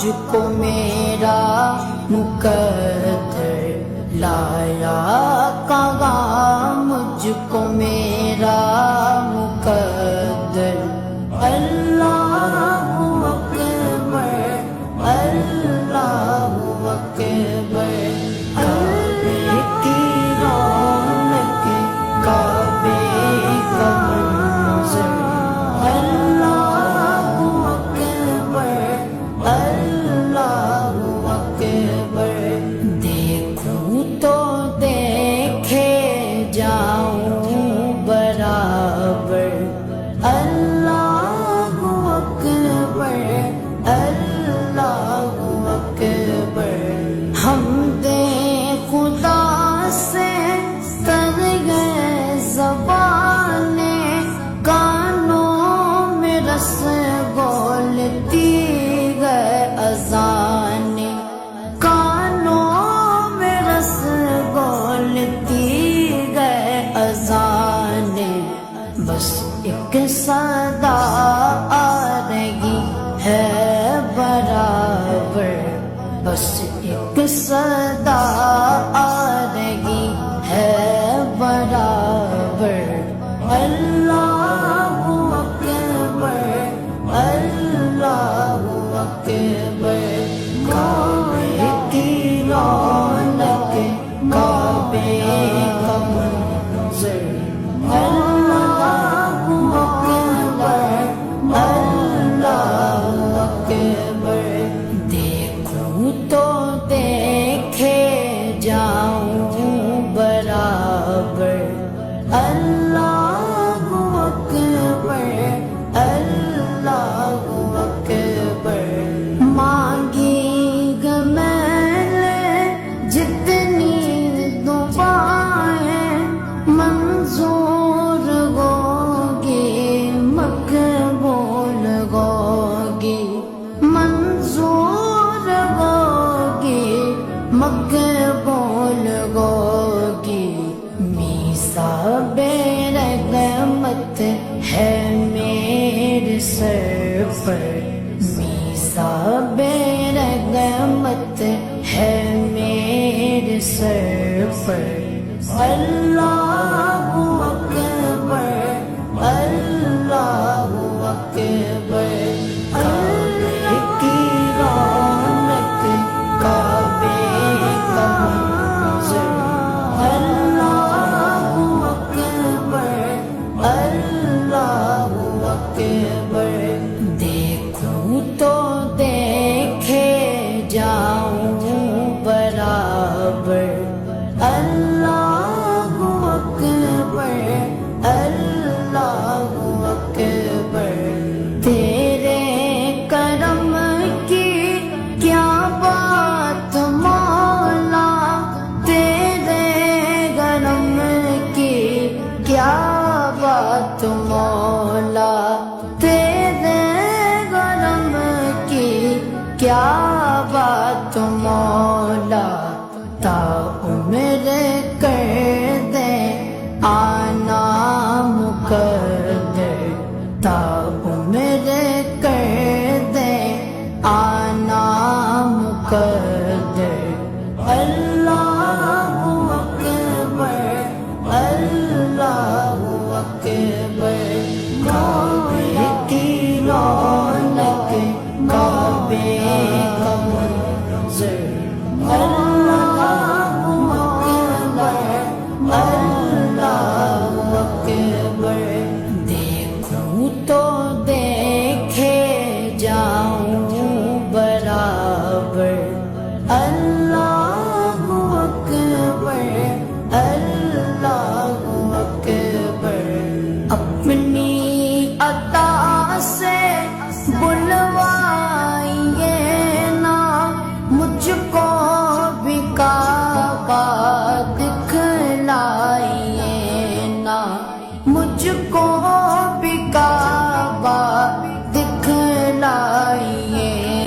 مجھ کو میرا مقدر لایا کہاں مجھ کو میرا مقدر اللہ اکبر اللہ اکبر کعبے کی رونق کعبے کا منظر اللہ اکبر اللہ اکبر دیکھوں تو دیکھے جاؤں برابر اللہ اکبر اللہ اکبر حمد خدا سے تر گئے زبانیں کانوں میں رس بولتی گئے اذانیں کانوں میں رس بولتی گئے اذانیں بس ایک صدا آ رہی ہے برابر بس ایک صدا آ رہی ہے برابر اللہ اکبر اللہ اکبر کعبے کی رونق کعبے کا منظر اللہ اکبر اللہ اکبر دیکھوں تو دیکھے جاؤں برابر اللہ اکبر اللہ اکبر مانگی گا میں نے جتنی دعائیں منظور ہوگی مقبول ہوگی منظور ہوگی مقبول ہوگی میثاق رحمت ہے میرے سر پر میثاق رحمت ہے میرے سر پر اللہ اکبر اللہ اکبر کعبے کی رونق کعبے کا منظر اللہ اکبر اللہ اکبر دیکھوں تو دیکھے جاؤں برابر اللہ اکبر اللہ اکبر تیرے کرم کی کیا بات مولا تیرے کرم کی کیا بات مولا تیرے کرم کی کیا بات مولا تا عمر کر دے آنا مقدر تا عمر کر دے آنا مقدر اللہ اکبر اللہ اکبر کعبے کی رونق کعبے